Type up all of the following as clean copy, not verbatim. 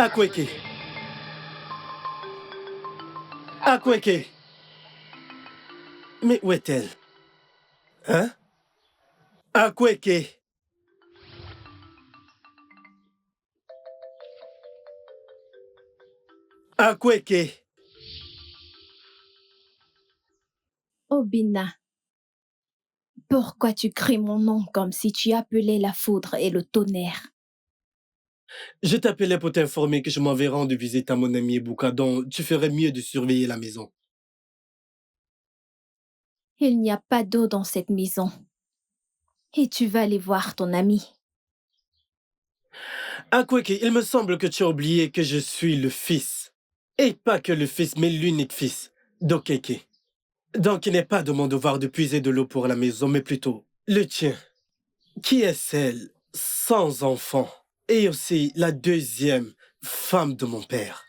Akweke. Akweke. Mais où est-elle? Hein? Akweke. Akweke. Obina, pourquoi tu cries mon nom comme si tu appelais la foudre et le tonnerre? Je t'appelais pour t'informer que je m'en vais rendre visite à mon ami Ebuka, donc tu ferais mieux de surveiller la maison. Il n'y a pas d'eau dans cette maison. Et tu vas aller voir ton ami. Akweke, il me semble que tu as oublié que je suis le fils. Et pas que le fils, mais l'unique fils d'Okeke. Donc il n'est pas de mon devoir de puiser de l'eau pour la maison, mais plutôt le tien. Qui est celle sans enfant et aussi la deuxième femme de mon père.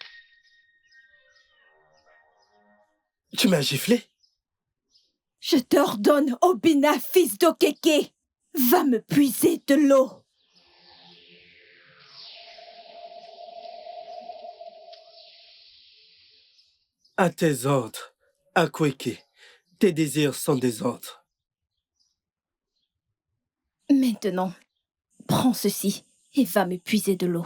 Tu m'as giflé? Je t'ordonne, Obina, fils d'Okeke, va me puiser de l'eau. À tes ordres, Akweke. Tes désirs sont des ordres. Maintenant, prends ceci et va me puiser de l'eau.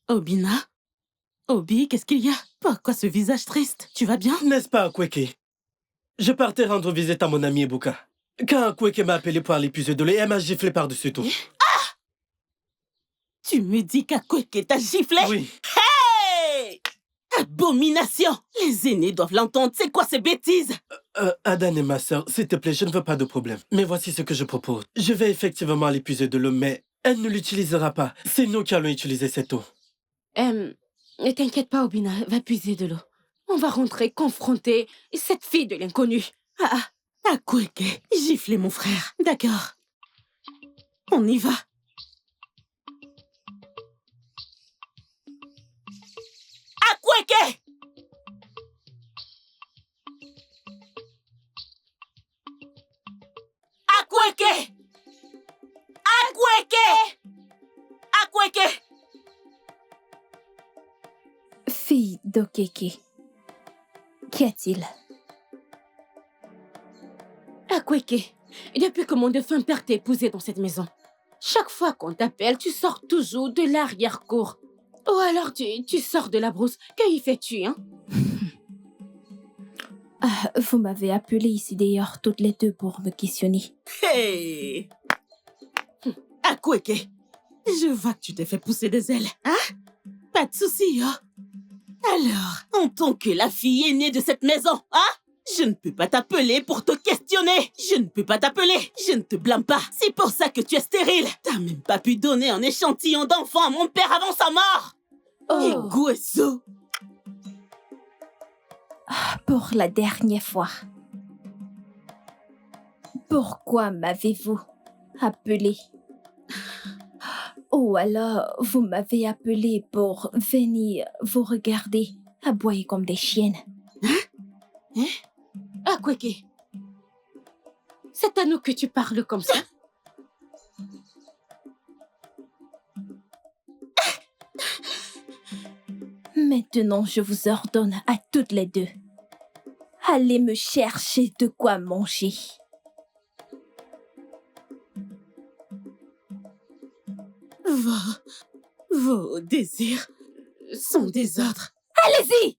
Obina? Obi, qu'est-ce qu'il y a? Pourquoi ce visage triste? Tu vas bien? N'est-ce pas, Akweke? Je partais rendre visite à mon ami Ebuka. Quand Akweke m'a appelé pour aller puiser de l'eau, elle m'a giflé par-dessus tout. Ah! Tu me dis qu'Akweke t'a giflé? Oui. Hey! Abomination! Les aînés doivent l'entendre. C'est quoi ces bêtises? Adan et ma sœur, s'il te plaît, je ne veux pas de problème. Mais voici ce que je propose. Je vais effectivement aller puiser de l'eau, mais elle ne l'utilisera pas. C'est nous qui allons utiliser cette eau. Ne t'inquiète pas, Obina, va puiser de l'eau. On va rentrer confronter cette fille de l'inconnu. Akweke, giflez mon frère. D'accord. On y va. Akweke! Akweke! Akweke! Akweke! Fille d'Okeke, qu'y a-t-il? Akweke, depuis que mon défunt père t'a épousé dans cette maison, chaque fois qu'on t'appelle, tu sors toujours de l'arrière-cour. Ou alors tu sors de la brousse. Que y fais-tu, hein? Vous m'avez appelé ici d'ailleurs toutes les deux pour me questionner. Hey! Akweke, je vois que tu t'es fait pousser des ailes, hein? Pas de souci, hein? Alors, en tant que la fille aînée de cette maison, hein? Je ne peux pas t'appeler pour te questionner. Je ne peux pas t'appeler. Je ne te blâme pas. C'est pour ça que tu es stérile. T'as même pas pu donner un échantillon d'enfant à mon père avant sa mort. Oh. Eguesso. Pour la dernière fois. Pourquoi m'avez-vous appelé? Ou alors, vous m'avez appelé pour venir vous regarder, aboyer comme des chiennes. Akweke, c'est à nous que tu parles comme ça? Maintenant, je vous ordonne à toutes les deux. Allez me chercher de quoi manger. Vos désirs sont des ordres. Allez-y!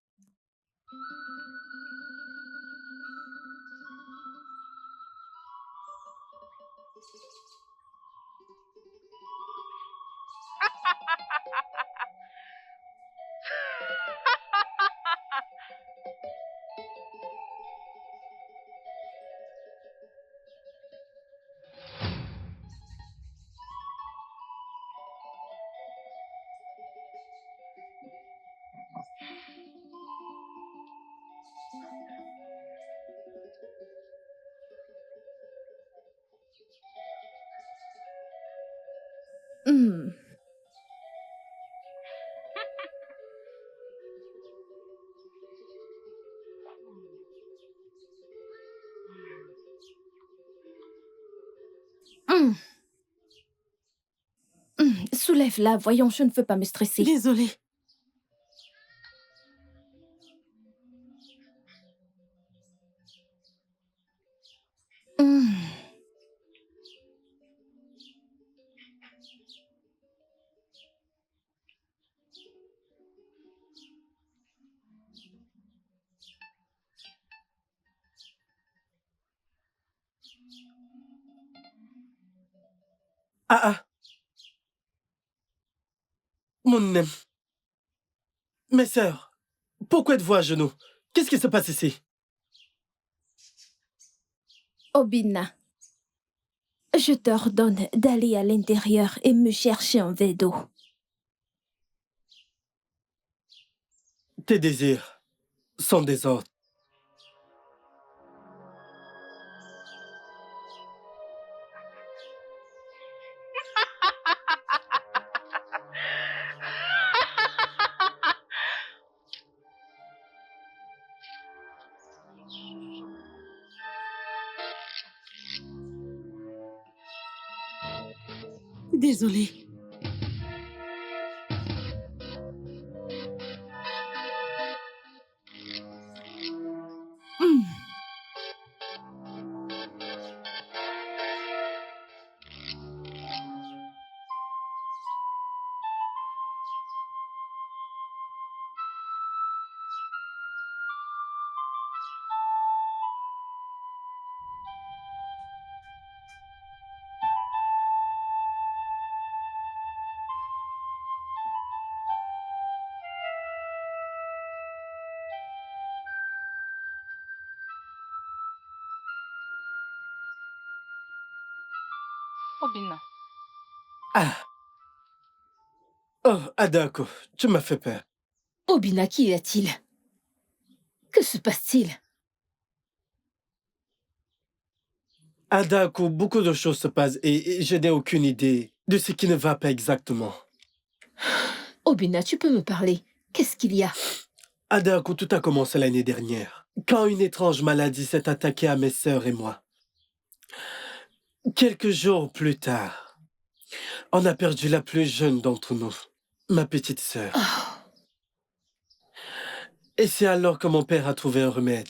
Hmm. Hmm. Soulève-la, voyons, je ne veux pas me stresser. Désolée. Hmm. Ah ah, mon... Mes sœurs, pourquoi êtes-vous à genoux? Qu'est-ce qui se passe ici? Obina, je t'ordonne d'aller à l'intérieur et me chercher un verre d'eau. Tes désirs sont des ordres. Désolée. Hmm. Obina, Ah, oh, Adako, tu m'as fait peur. Obina, qu'y a-t-il? Que se passe-t-il? Adako, beaucoup de choses se passent et je n'ai aucune idée de ce qui ne va pas exactement. Obina, tu peux me parler. Qu'est-ce qu'il y a? Adako, tout a commencé l'année dernière, quand une étrange maladie s'est attaquée à mes sœurs et moi. Quelques jours plus tard, on a perdu la plus jeune d'entre nous, ma petite sœur. Oh, Et c'est alors que mon père a trouvé un remède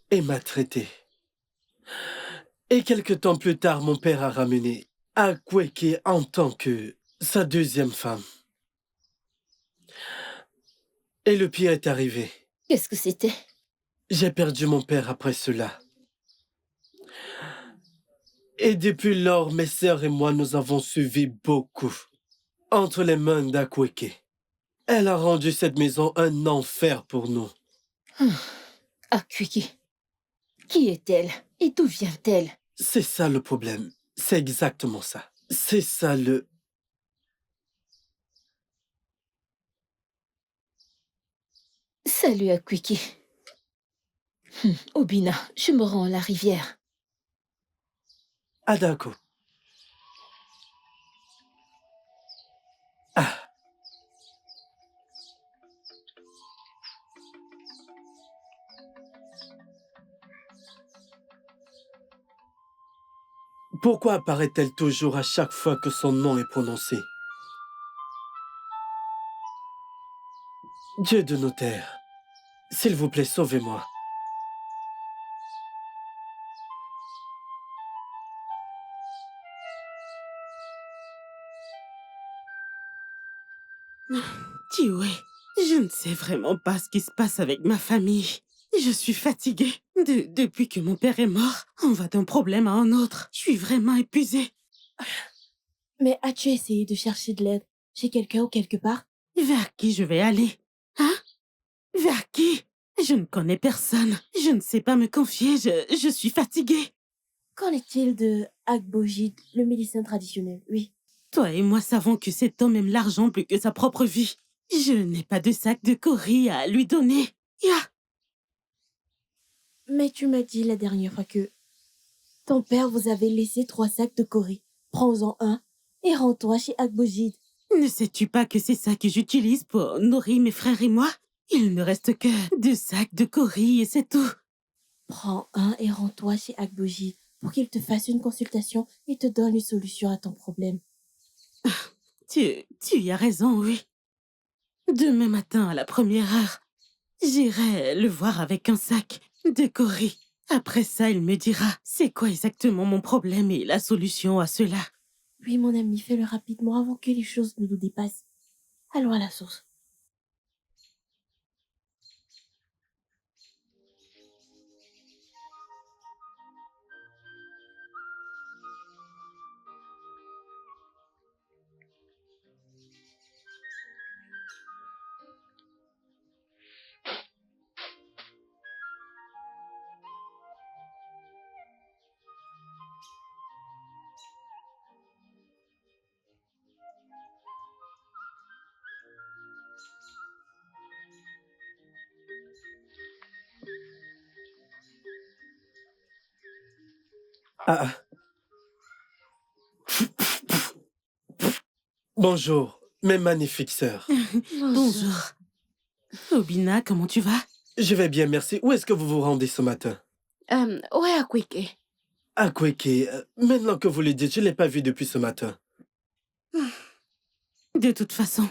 et m'a traité. Et quelque temps plus tard, mon père a ramené Akweke en tant que sa deuxième femme. Et le pire est arrivé. qu'est-ce que c'était? J'ai perdu mon père après cela. Et depuis lors, mes sœurs et moi, nous avons suivi beaucoup entre les mains d'Akweke. Elle a rendu cette maison un enfer pour nous. Akweke. Qui est-elle? Et d'où vient-elle? C'est ça le problème. C'est exactement ça. C'est ça le... Salut Akweke. Obina, je me rends à la rivière. Adako. Ah, pourquoi apparaît-elle toujours à chaque fois que son nom est prononcé? Dieu de nos terres, s'il vous plaît, sauvez-moi. Tiwe, je ne sais vraiment pas ce qui se passe avec ma famille. Je suis fatiguée. Depuis que mon père est mort, on va d'un problème à un autre. Je suis vraiment épuisée. Mais as-tu essayé de chercher de l'aide chez quelqu'un ou quelque part? Vers qui je vais aller? Hein? Vers qui? Je ne connais personne. Je ne sais pas me confier. Je suis fatiguée. Qu'en est-il de Agbojid, le médecin traditionnel? Oui. Toi et moi savons que cet homme aime l'argent plus que sa propre vie. Je n'ai pas de sac de Cory à lui donner. Ya! Mais tu m'as dit la dernière fois que ton père vous avait laissé 3 sacs de Cory. Prends-en un et rends-toi chez Akbojid. Ne sais-tu pas que c'est ça que j'utilise pour nourrir mes frères et moi? Il ne reste que 2 sacs de Cori et c'est tout. Prends un et rends-toi chez Akbojid pour qu'il te fasse une consultation et te donne une solution à ton problème. Tu y as raison, oui. Demain matin, à la première heure, j'irai le voir avec un sac de Cori. Après ça, il me dira c'est quoi exactement mon problème et la solution à cela. Oui, mon ami, fais-le rapidement avant que les choses ne nous dépassent. Allons à la source. Ah, ah. Bonjour, mes magnifiques sœurs. Bonjour. Obina, comment tu vas? Je vais bien, merci. Où est-ce que vous vous rendez ce matin? Ouais, Akweke. À Kweke. Maintenant que vous le dites, je ne l'ai pas vu depuis ce matin. De toute façon,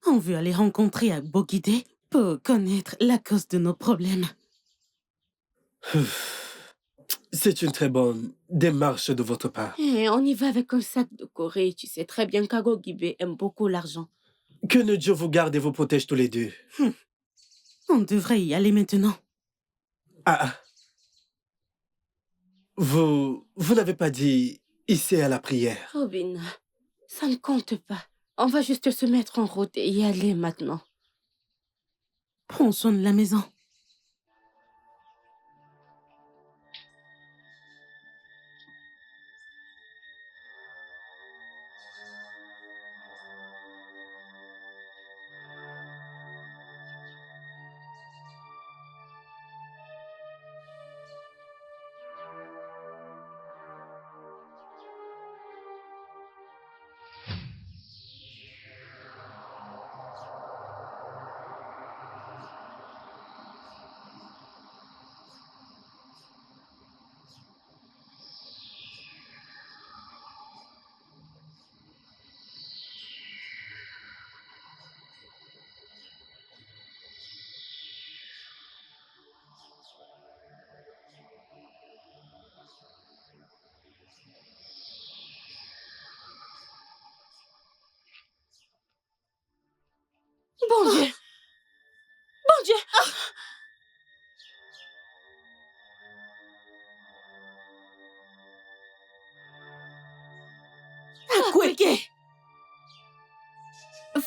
on veut aller rencontrer Agbogide pour connaître la cause de nos problèmes. C'est une très bonne démarche de votre part. On y va avec un sac de Corée. Tu sais très bien qu'Agogibe aime beaucoup l'argent. Que ne Dieu vous garde et vous protège tous les deux. On devrait y aller maintenant. Ah, ah. Vous n'avez pas dit ici à la prière. Robin, ça ne compte pas. On va juste se mettre en route et y aller maintenant. Prends soin de la maison. Bon Dieu! Bon Dieu! Akweke!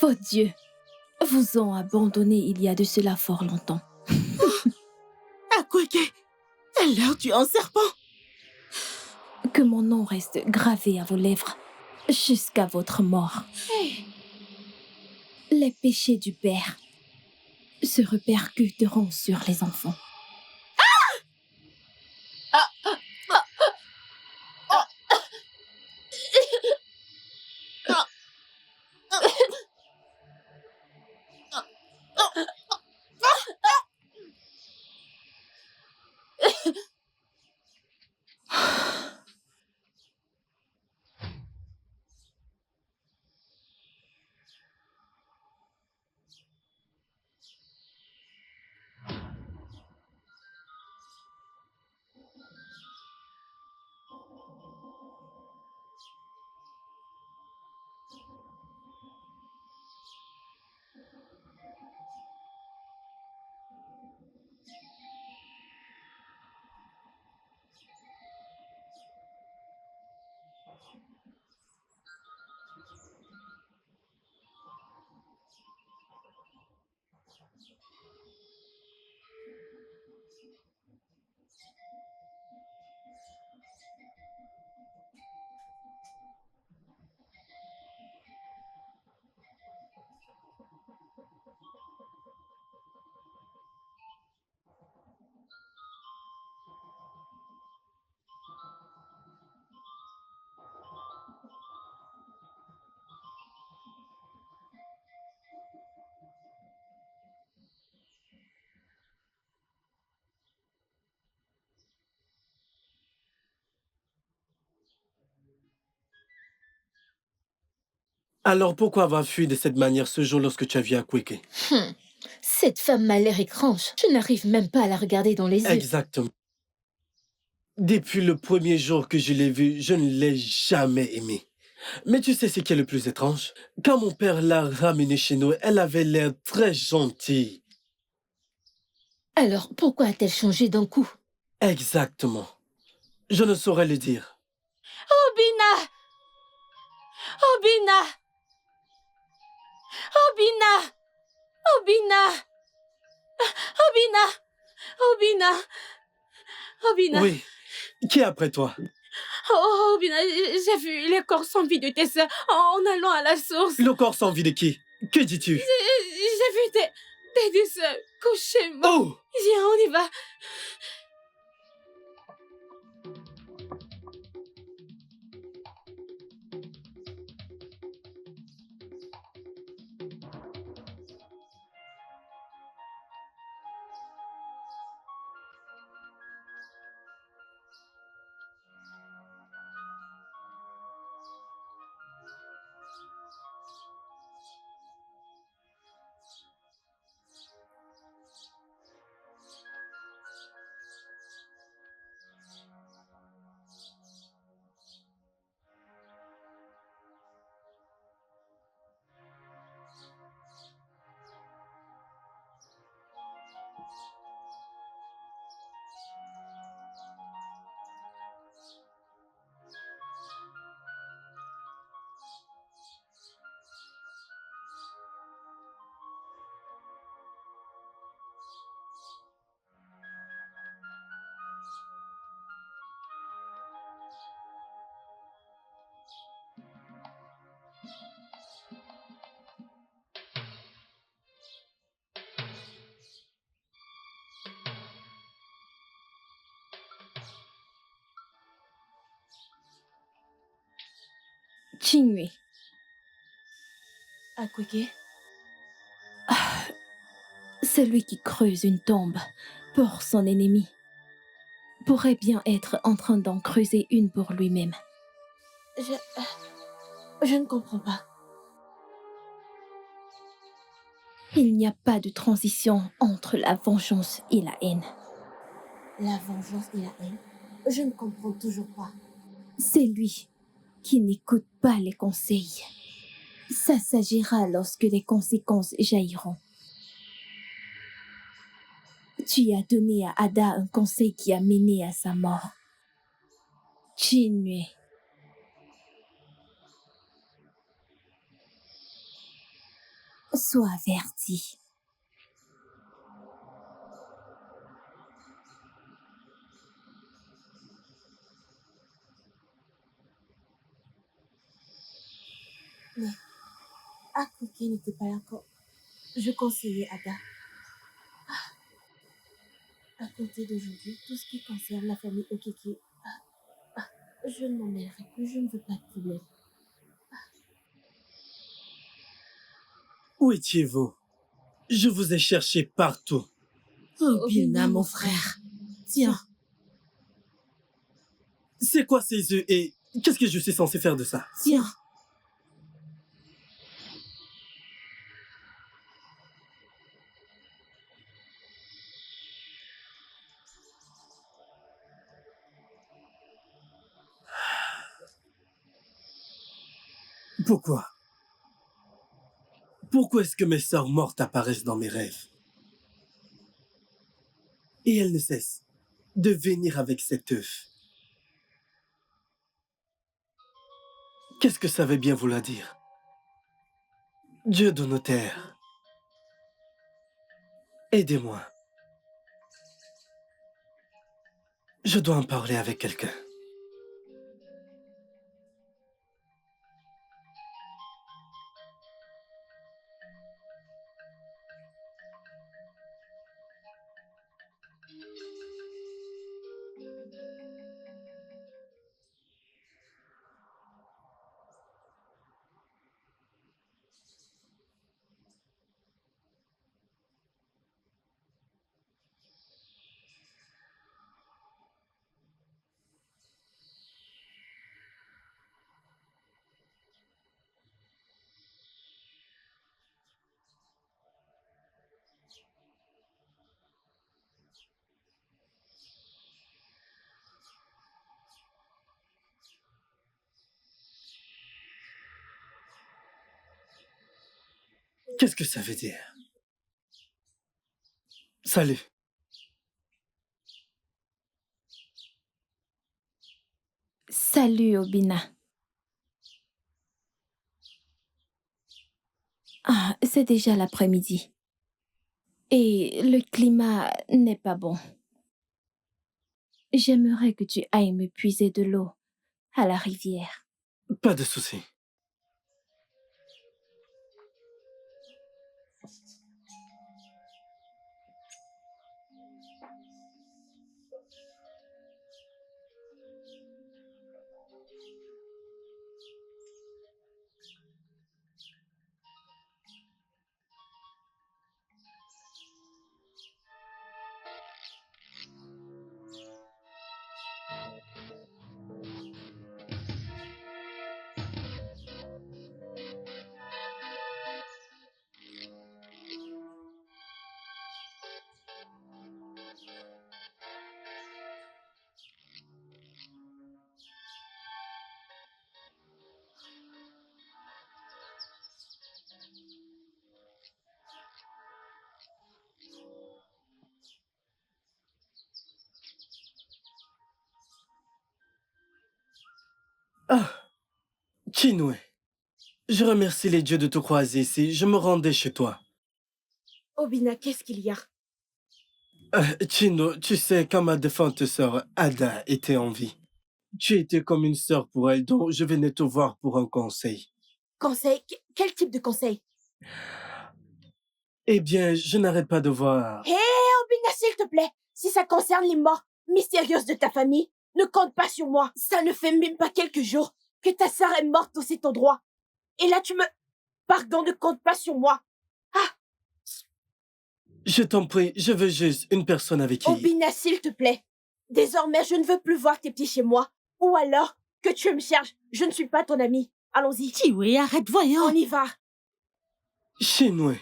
Vos dieux vous ont abandonné il y a de cela fort longtemps. Akweke! Alors tu es un serpent! Que mon nom reste gravé à vos lèvres jusqu'à votre mort. Les péchés du Père se répercuteront sur les enfants. Alors pourquoi avoir fui de cette manière ce jour lorsque tu as vu Akweke? Cette femme m'a l'air étrange. Je n'arrive même pas à la regarder dans les yeux. Exactement. Depuis le premier jour que je l'ai vue, je ne l'ai jamais aimée. Mais tu sais ce qui est le plus étrange? Quand mon père l'a ramenée chez nous, elle avait l'air très gentille. Alors, pourquoi a-t-elle changé d'un coup? Exactement. Je ne saurais le dire. Obina! Obina! Obina! Obina! Obina! Obina! Obina! Oui. Qui est après toi? Oh, Obina, j'ai vu les corps sans vie de tes sœurs en allant à la source. Le corps sans vie de qui? Que dis-tu? J'ai vu tes deux sœurs couchées mortes. Oh! Viens, on y va. Qingyu, Akweke? celui qui creuse une tombe pour son ennemi, pourrait bien être en train d'en creuser une pour lui-même. Je ne comprends pas. Il n'y a pas de transition entre la vengeance et la haine. La vengeance et la haine? Je ne comprends toujours pas. C'est lui qui n'écoute pas les conseils. Ça s'agira lorsque les conséquences jailliront. Tu as donné à Ada un conseil qui a mené à sa mort. Qingyu. Sois averti. Akweke n'était pas là quand je conseillais Ada. À compter d'aujourd'hui, tout ce qui concerne la famille Okeke, je ne m'en mêlerai plus, je ne veux pas de problème. Où étiez-vous? Je vous ai cherché partout. Obina, mon frère. Tiens, C'est quoi ces œufs et qu'est-ce que je suis censé faire de ça? tiens. Pourquoi? Pourquoi est-ce que mes sœurs mortes apparaissent dans mes rêves? Et elles ne cessent de venir avec cet œuf. Qu'est-ce que ça veut bien vouloir dire? Dieu de nos terres, aidez-moi. Je dois en parler avec quelqu'un. Qu'est-ce que ça veut dire? Salut. Salut, Obina. Ah, c'est déjà l'après-midi. Et le climat n'est pas bon. J'aimerais que tu ailles me puiser de l'eau à la rivière. Pas de souci. Ah, Chinwe. Je remercie les dieux de te croiser ici. Je me rendais chez toi. Obina, qu'est-ce qu'il y a? Chino, tu sais, quand ma défunte sœur Ada était en vie, tu étais comme une sœur pour elle, donc je venais te voir pour un conseil. Conseil? Quel type de conseil? Eh bien, je n'arrête pas de voir... Hé, Obina, s'il te plaît, si ça concerne les morts mystérieuses de ta famille, ne compte pas sur moi. Ça ne fait même pas quelques jours que ta sœur est morte au cet endroit. Et là, tu me... Pardon, ne compte pas sur moi. Je t'en prie, je veux juste une personne avec qui... Obina, s'il te plaît. Désormais, je ne veux plus voir tes petits chez moi. Ou alors, que tu me cherches. Je ne suis pas ton ami. Allons-y. Tiwe, arrête, voyons. On y va. Chinwe,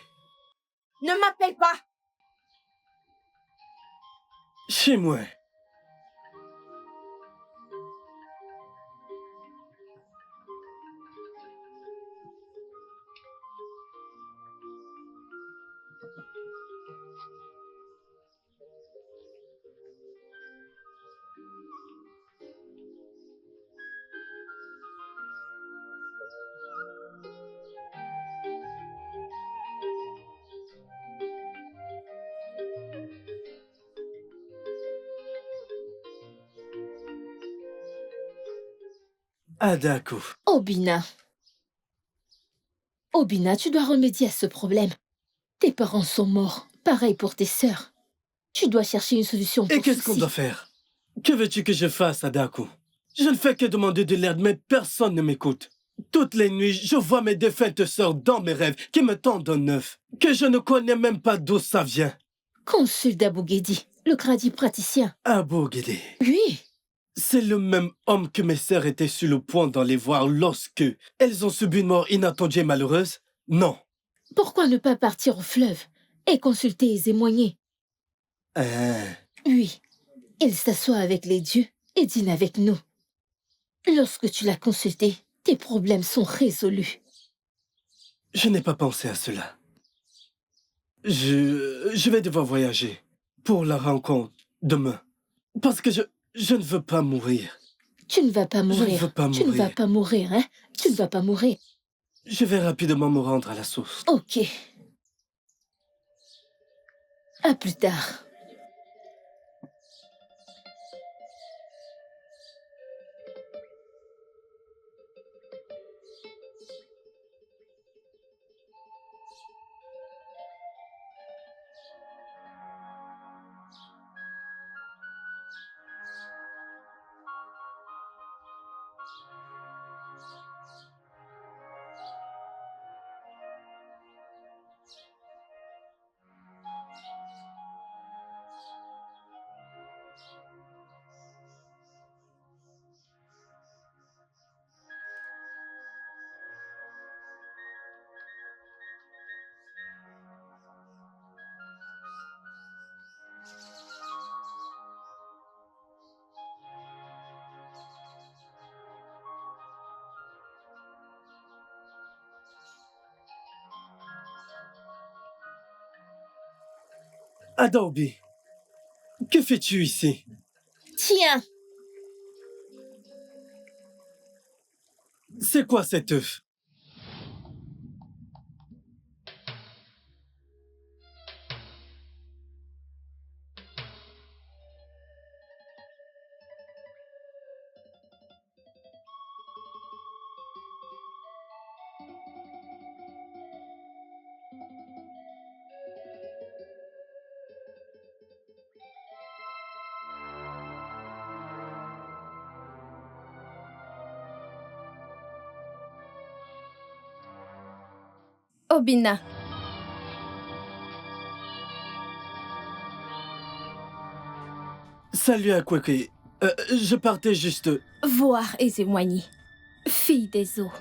Ne m'appelle pas. Chinwe. Adaku. Obina. Obina, tu dois remédier à ce problème. Tes parents sont morts. Pareil pour tes sœurs. Tu dois chercher une solution pour Et qu'est-ce qu'on ceci. doit faire? Que veux-tu que je fasse, Adaku? Je ne fais que demander de l'aide, mais personne ne m'écoute. Toutes les nuits, je vois mes défuntes sœurs dans mes rêves qui me tendent un œuf, que je ne connais même pas d'où ça vient. Consulte Abu Ghedi, le gradi praticien. Abou Guédé. Oui. C'est le même homme que mes sœurs étaient sur le point d'aller voir lorsque elles ont subi une mort inattendue et malheureuse? Non. Pourquoi ne pas partir au fleuve et consulter les émoignés? Oui. Il s'assoit avec les dieux et dîne avec nous. Lorsque tu l'as consulté, tes problèmes sont résolus. Je n'ai pas pensé à cela. Je vais devoir voyager pour la rencontre demain. Parce que je ne veux pas mourir. Tu ne vas pas mourir. Je ne veux pas Tu ne mourir. vas pas mourir, hein? Tu ne vas pas mourir. Je vais rapidement me rendre à la source. Ok. À plus tard. Adobe, que fais-tu ici? Tiens, C'est quoi cet œuf? Obina, Salut Akweke. Je partais juste... voir Ezewani, fille des eaux.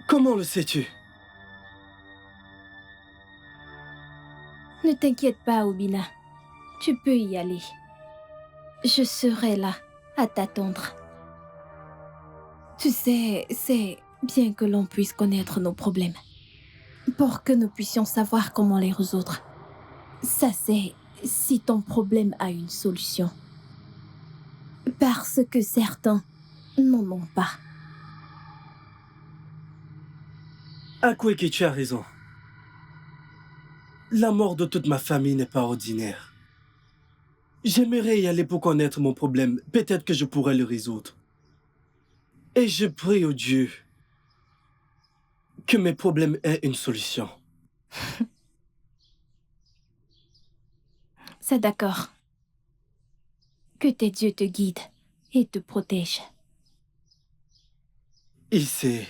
Comment le sais-tu? Ne t'inquiète pas, Obina. Tu peux y aller. Je serai là, à t'attendre. Tu sais, c'est bien que l'on puisse connaître nos problèmes. Pour que nous puissions savoir comment les résoudre. Ça, c'est si ton problème a une solution. Parce que certains n'en ont pas. Akweke, tu as raison. La mort de toute ma famille n'est pas ordinaire. J'aimerais y aller pour connaître mon problème. Peut-être que je pourrais le résoudre. Et je prie au Dieu que mes problèmes aient une solution. C'est d'accord. Que tes dieux te guident et te protègent. Ici.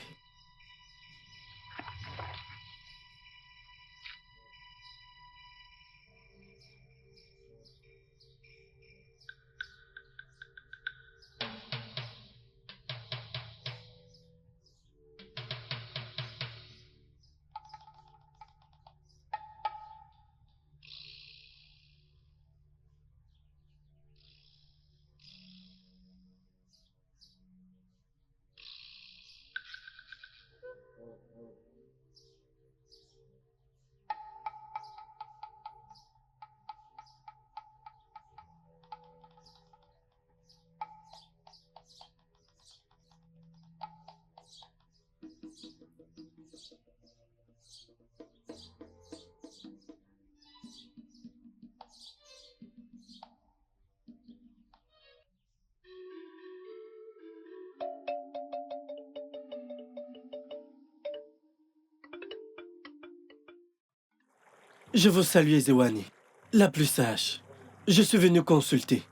Je vous salue, Ezewani, la plus sage. Je suis venu consulter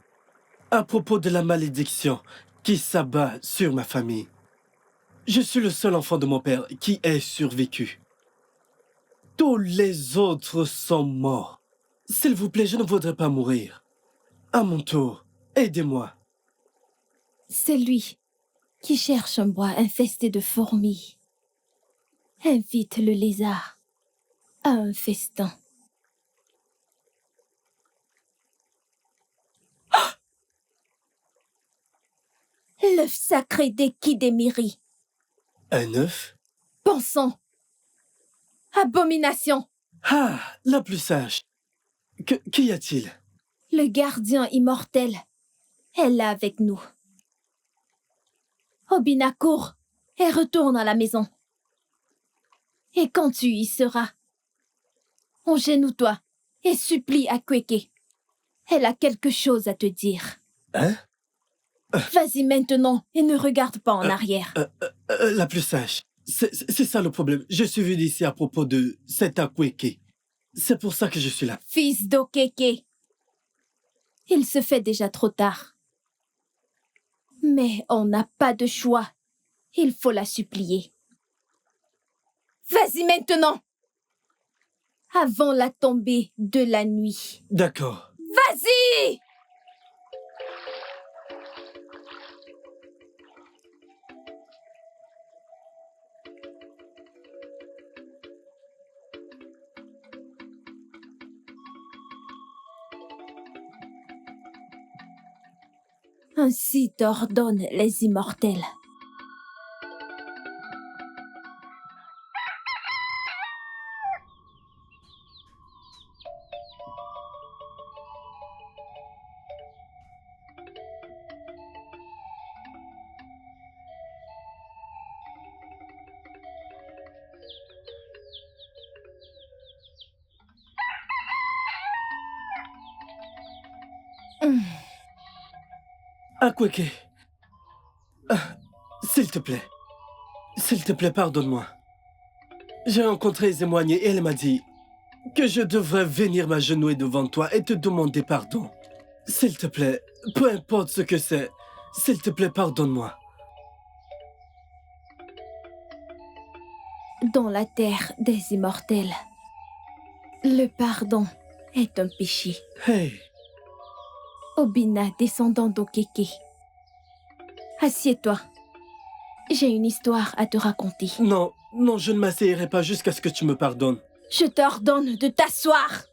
à propos de la malédiction qui s'abat sur ma famille. Je suis le seul enfant de mon père qui ait survécu. Tous les autres sont morts. S'il vous plaît, je ne voudrais pas mourir. À mon tour, aidez-moi. C'est lui qui cherche un bois infesté de fourmis. Invite le lézard à un festin. L'œuf sacré des Kidemiri. Un œuf? Pensons. Abomination. Ah, la plus sage. Qu'y a-t-il? Le gardien immortel est là avec nous. Obina, cours et retourne à la maison. Et quand tu y seras, engenoue-toi et supplie Akweke. Elle a quelque chose à te dire. Hein? Vas-y maintenant et ne regarde pas en arrière. La plus sage. C'est ça le problème. Je suis venu ici à propos de cet Akweke. C'est pour ça que je suis là. Fils d'Okeke. Il se fait déjà trop tard. Mais on n'a pas de choix. Il faut la supplier. Vas-y maintenant! Avant la tombée de la nuit. D'accord. Vas-y! Ainsi t'ordonnent les immortels. Akweke. S'il te plaît, pardonne-moi. J'ai rencontré Zemwanye et elle m'a dit que je devrais venir m'agenouiller devant toi et te demander pardon. S'il te plaît, peu importe ce que c'est, s'il te plaît, pardonne-moi. Dans la terre des immortels, le pardon est un péché. Hey, Obina, descendant d'Okeke. Assieds-toi. J'ai une histoire à te raconter. non, je ne m'asseyerai pas jusqu'à ce que tu me pardonnes. Je t'ordonne de t'asseoir.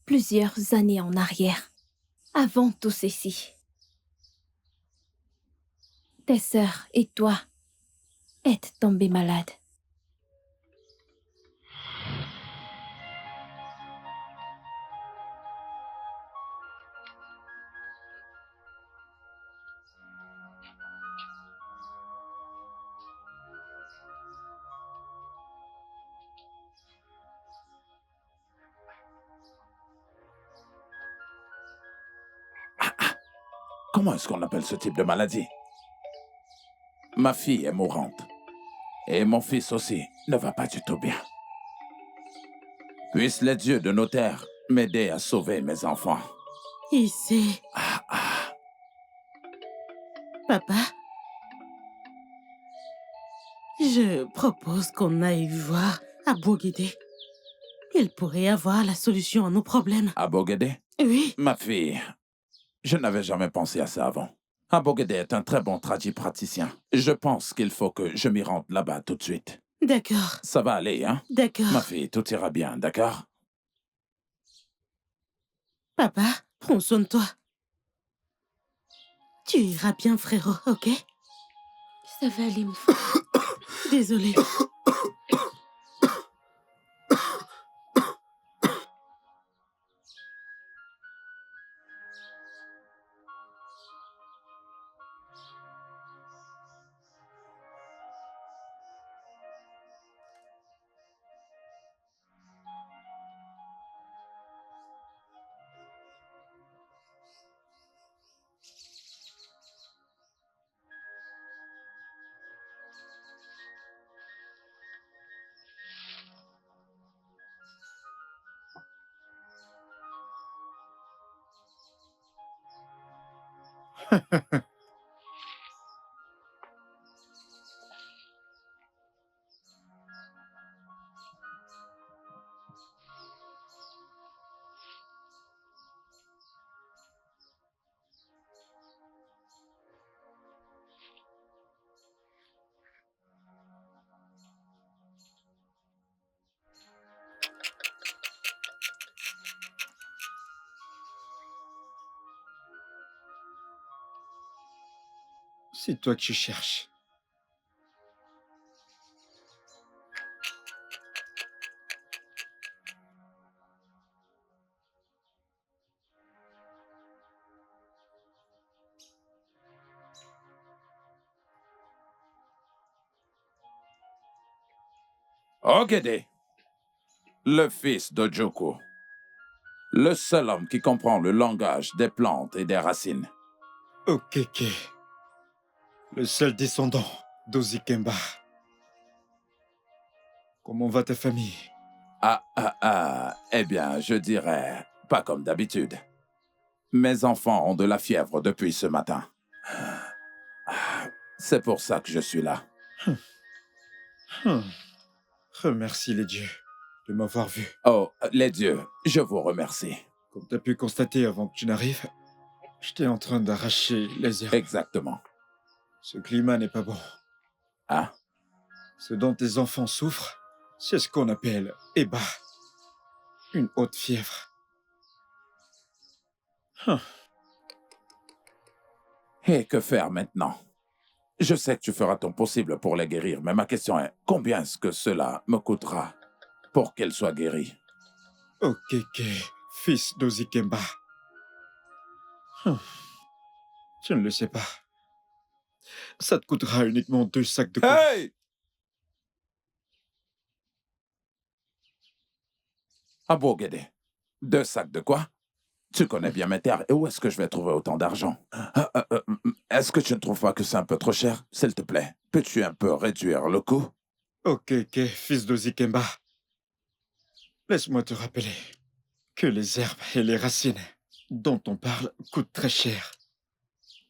Plusieurs années en arrière, avant tout ceci, tes sœurs et toi êtes tombés malades. Comment est-ce qu'on appelle ce type de maladie? Ma fille est mourante. Et mon fils aussi ne va pas du tout bien. Puissent les dieux de nos terres m'aider à sauver mes enfants. Ici. Papa, je propose qu'on aille voir Abogede. Il pourrait avoir la solution à nos problèmes. Abogede? Oui. Ma fille, je n'avais jamais pensé à ça avant. Abogede est un très bon praticien. Je pense qu'il faut que je m'y rende là-bas tout de suite. D'accord. Ça va aller, hein? D'accord. Ma fille, tout ira bien, d'accord? Papa, prends soin de toi. Tu iras bien, frérot, ok? Ça va aller, mon frère. Désolée. C'est toi que tu cherches. Ogede, le fils d'Ojoku, le seul homme qui comprend le langage des plantes et des racines. Okeke, le seul descendant d'Ozikemba. Comment va ta famille? Eh bien, je dirais pas comme d'habitude. Mes enfants ont de la fièvre depuis ce matin. C'est pour ça que je suis là. Remercie les dieux de m'avoir vu. Oh, les dieux, je vous remercie. Comme tu as pu constater avant que tu n'arrives, j'étais en train d'arracher les herbes. Exactement. Ce climat n'est pas bon. Hein? Ce dont tes enfants souffrent, c'est ce qu'on appelle Eba. Une haute fièvre. Et que faire maintenant? Je sais que tu feras ton possible pour les guérir, mais ma question est, combien est-ce que cela me coûtera pour qu'elles soient guéries? Okeke, fils d'Ozikemba. Je ne le sais pas. Ça te coûtera uniquement 2 sacs de courge. Hey! Ah bon, Guédé. 2 sacs de quoi? Tu connais bien mes terres. Et où est-ce que je vais trouver autant d'argent? Est-ce que tu ne trouves pas que c'est un peu trop cher? S'il te plaît, peux-tu un peu réduire le coût? Ok, fils de Zikemba. Laisse-moi te rappeler que les herbes et les racines dont on parle coûtent très cher.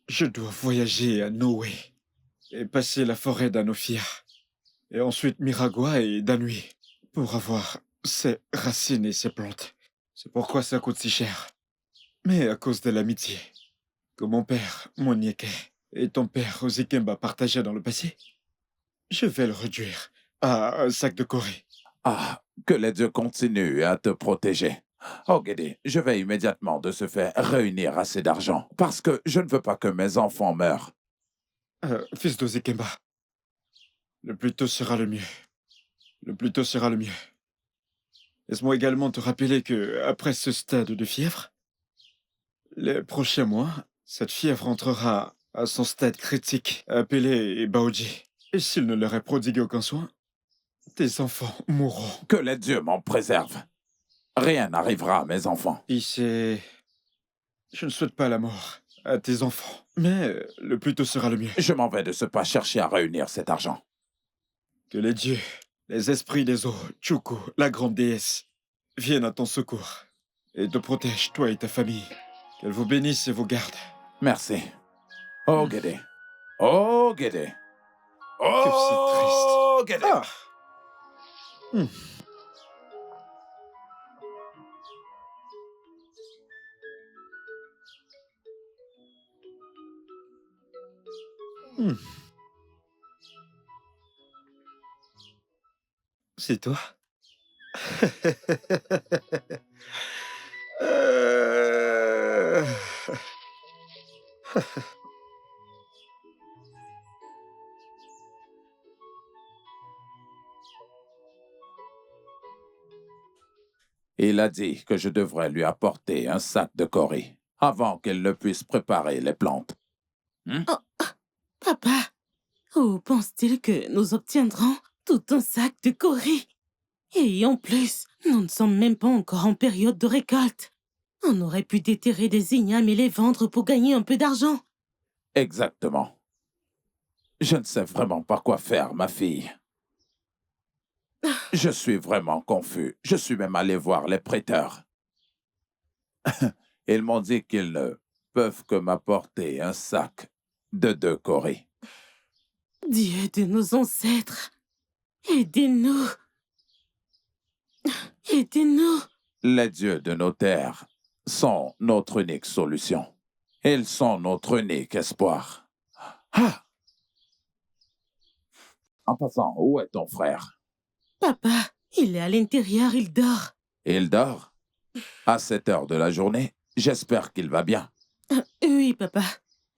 Je dois voyager à Noé et passer la forêt d'Anofia, et ensuite Miragua et Danui pour avoir ces racines et ces plantes. C'est pourquoi ça coûte si cher. Mais à cause de l'amitié que mon père, Monieke, et ton père, Ozikemba, partageaient dans le passé, je vais le réduire à un sac de Corée. Ah, que les dieux continuent à te protéger. Oh, Guédé, je vais immédiatement de ce fait réunir assez d'argent parce que je ne veux pas que mes enfants meurent. Fils d'Ozikemba, le plus tôt sera le mieux. Le plus tôt sera le mieux. Laisse-moi également te rappeler que, après ce stade de fièvre, les prochains mois, cette fièvre entrera à son stade critique, appelé Baoji. Et s'il ne leur est prodigué aucun soin, tes enfants mourront. Que les dieux m'en préservent. Rien n'arrivera à mes enfants. Je ne souhaite pas la mort à tes enfants, mais le plus tôt sera le mieux. Je m'en vais de ce pas chercher à réunir cet argent. Que les dieux, les esprits des eaux, Chuku, la grande déesse, viennent à ton secours et te protègent, toi et ta famille. Qu'elle vous bénisse et vous garde. Merci. Oh, Guédé. Oh, Guédé. Que c'est triste. Oh, Guédé. Ah. Hmm. Hmm. C'est toi? Euh. Il a dit que je devrais lui apporter un sac de Corée avant qu'elle ne puisse préparer les plantes. Papa, où pense-t-il que nous obtiendrons tout un sac de Corée? Et en plus, nous ne sommes même pas encore en période de récolte. On aurait pu déterrer des ignames et les vendre pour gagner un peu d'argent. Exactement. Je ne sais vraiment pas quoi faire, ma fille. Je suis vraiment confus. Je suis même allé voir les prêteurs. Ils m'ont dit qu'ils ne peuvent que m'apporter un sac de 2 Corées. Dieu de nos ancêtres, aidez-nous. Aidez-nous. Les dieux de nos terres sont notre unique solution. Ils sont notre unique espoir. Ah! En passant, où est ton frère? Papa, il est à l'intérieur, il dort. Il dort? À cette heure de la journée? J'espère qu'il va bien. Oui, papa.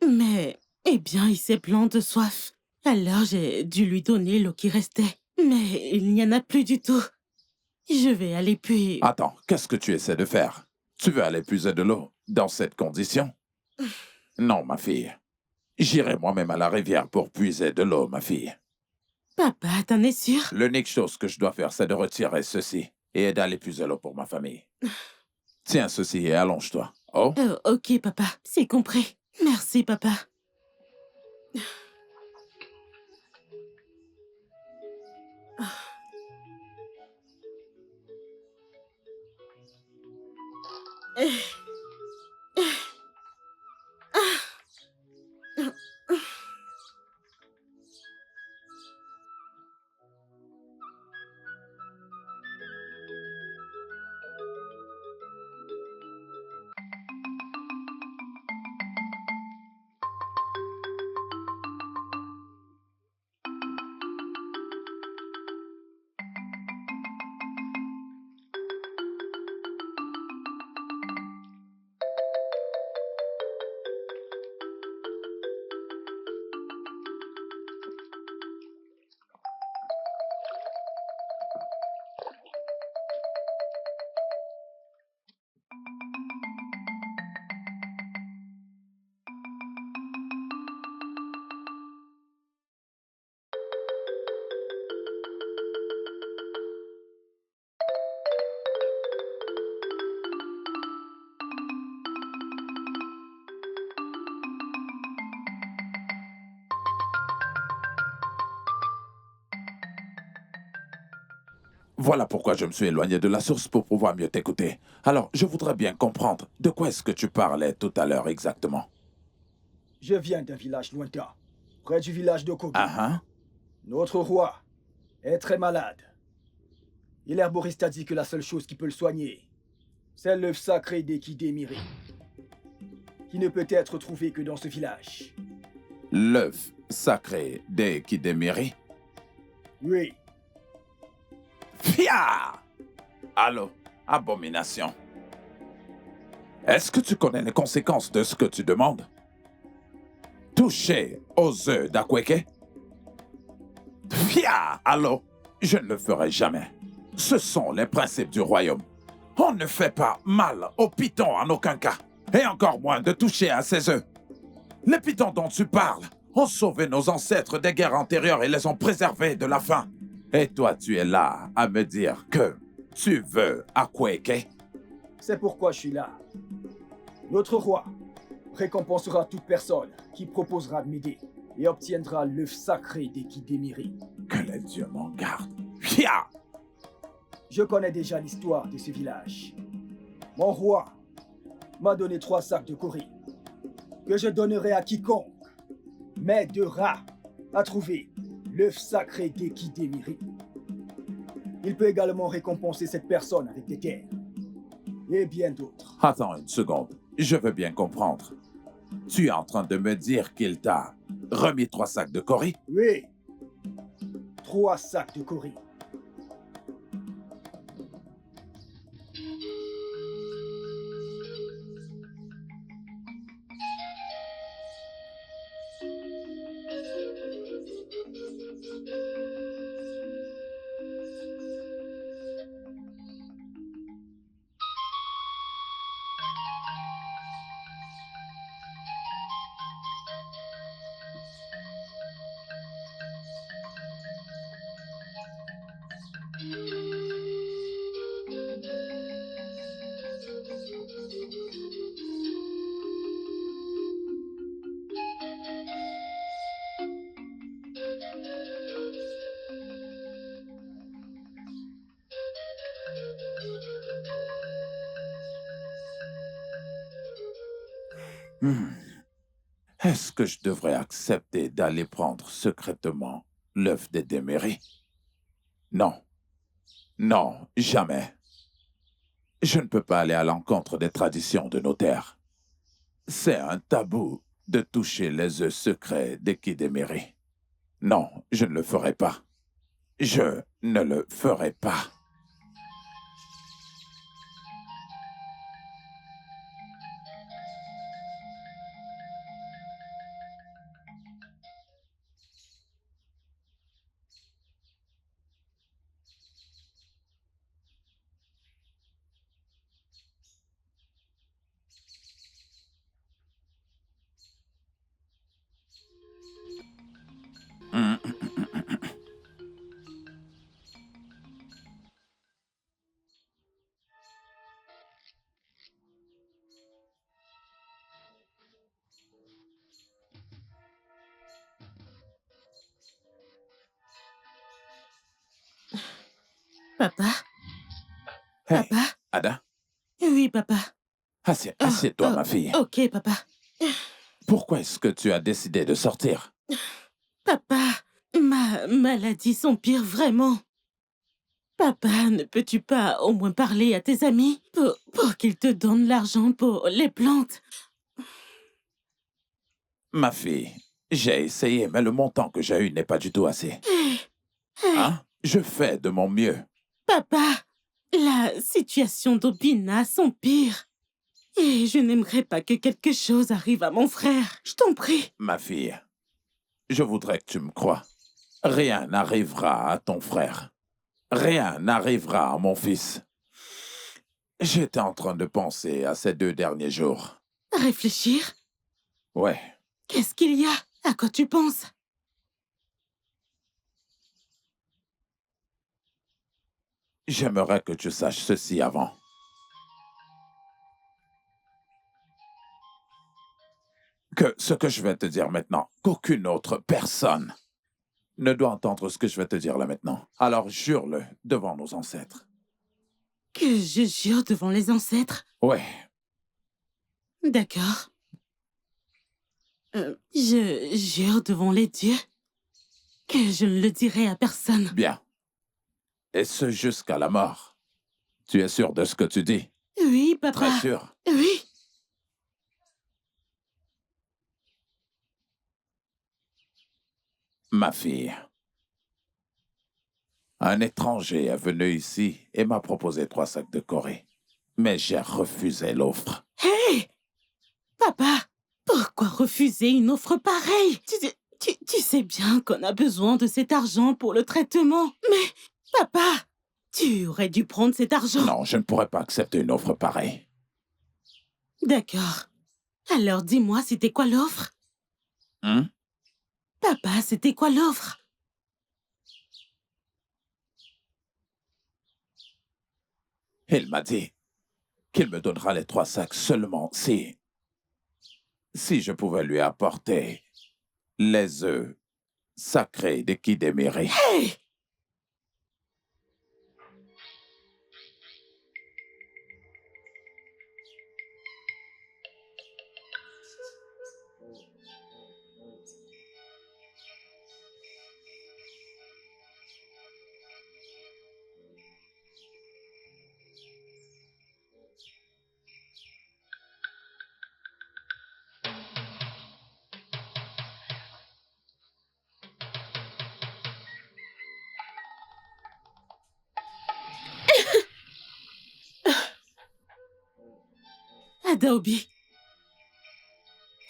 Mais, eh bien, il s'est plaint de soif. Alors j'ai dû lui donner l'eau qui restait. Mais il n'y en a plus du tout. Je vais aller puis... Attends, qu'est-ce que tu essaies de faire? Tu veux aller puiser de l'eau dans cette condition? Non, ma fille. J'irai moi-même à la rivière pour puiser de l'eau, ma fille. Papa, t'en es sûr? L'unique chose que je dois faire, c'est de retirer ceci et d'aller puiser l'eau pour ma famille. Tiens ceci et allonge-toi. Oh? Ok, papa, c'est compris. Merci, papa. Voilà pourquoi je me suis éloigné de la source pour pouvoir mieux t'écouter. Alors, je voudrais bien comprendre de quoi est-ce que tu parlais tout à l'heure exactement. Je viens d'un village lointain, près du village d'Okogi. Ah, Notre roi est très malade. Et l'herboriste a dit que la seule chose qui peut le soigner, c'est l'œuf sacré d'Ekidemiri, qui ne peut être trouvé que dans ce village. l'œuf sacré d'Ekidemiri. Oui, Fia! Allô, abomination. Est-ce que tu connais les conséquences de ce que tu demandes? Toucher aux œufs d'Akweke? Fia! Allô, je ne le ferai jamais. Ce sont les principes du royaume. On ne fait pas mal aux pitons en aucun cas. Et encore moins de toucher à ces œufs. Les pitons dont tu parles ont sauvé nos ancêtres des guerres antérieures et les ont préservés de la faim. Et toi, tu es là à me dire que tu veux Akweke? c'est pourquoi je suis là. Notre roi récompensera toute personne qui proposera de m'aider et obtiendra l'œuf sacré d'Ekidemiri. Que les dieux m'en gardent. Fia! Je connais déjà l'histoire de ce village. Mon roi m'a donné 3 sacs de cori que je donnerai à quiconque m'aidera à trouver l'œuf sacré d'Ekidemiri. Il peut également récompenser cette personne avec des terres et bien d'autres. Attends une seconde. Je veux bien comprendre. Tu es en train de me dire qu'il t'a remis 3 sacs de cori? Oui, 3 sacs de cori. Est-ce que je devrais accepter d'aller prendre secrètement l'œuf des Déméris? Non. Non, jamais. Je ne peux pas aller à l'encontre des traditions de nos terres. C'est un tabou de toucher les œufs secrets d'Ekidemiri. Non, je ne le ferai pas. Je ne le ferai pas. Papa? Hey, Papa? Ada, Oui, papa. assieds-toi, ma fille. Ok, papa. Pourquoi est-ce que tu as décidé de sortir? Papa, ma maladie s'empire vraiment. Papa, ne peux-tu pas au moins parler à tes amis pour qu'ils te donnent l'argent pour les plantes? Ma fille, j'ai essayé, mais le montant que j'ai eu n'est pas du tout assez. Hein? Je fais de mon mieux. Papa, la situation d'Obina s'empire. Et je n'aimerais pas que quelque chose arrive à mon frère. Je t'en prie. Ma fille, je voudrais que tu me crois. Rien n'arrivera à ton frère. Rien n'arrivera à mon fils. J'étais en train de penser à ces 2 derniers jours. Réfléchir? Ouais, Qu'est-ce qu'il y a? À quoi tu penses? j'aimerais que tu saches ceci avant. Que ce que je vais te dire maintenant, qu'aucune autre personne ne doit entendre ce que je vais te dire là maintenant. Alors jure-le devant nos ancêtres. Que je jure devant les ancêtres? Ouais. D'accord. Je jure devant les dieux que je ne le dirai à personne. Bien. Et ce jusqu'à la mort. Tu es sûr de ce que tu dis? Oui, papa. Très sûr. Oui. Ma fille. Un étranger est venu ici et m'a proposé 3 sacs de Corée. Mais j'ai refusé l'offre. Hé! Papa, pourquoi refuser une offre pareille? Tu sais bien qu'on a besoin de cet argent pour le traitement. Mais, papa, tu aurais dû prendre cet argent. Non, je ne pourrais pas accepter une offre pareille. D'accord. Alors dis-moi, c'était quoi l'offre? Papa, c'était quoi l'offre? Il m'a dit qu'il me donnera les 3 sacs seulement si je pouvais lui apporter les œufs sacrés de Kidemiri. Hey! Adaobi.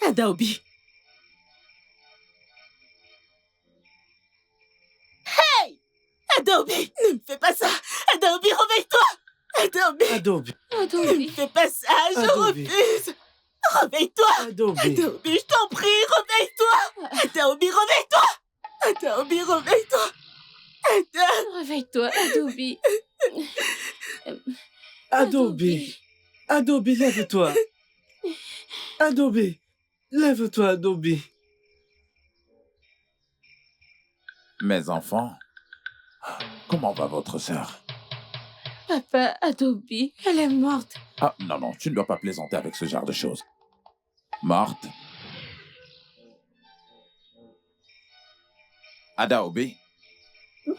Adaobi. Hey! Adaobi, ne me fais pas ça! Adaobi, réveille-toi! Adaobi! Adobe, Ne me fais pas ça, je Adaobi. refuse! Réveille-toi! Adobe. Adaobi, je t'en prie, réveille-toi! Adaobi, réveille-toi! Adaobi, réveille-toi! Réveille-toi, Adobe. Adobe. Adobe, lève-toi. Adobe. Lève-toi, Adobe. Mes enfants, comment va votre sœur? Papa, Adobe, elle est morte. Ah, non, non, tu ne dois pas plaisanter avec ce genre de choses. Morte? Adaobi?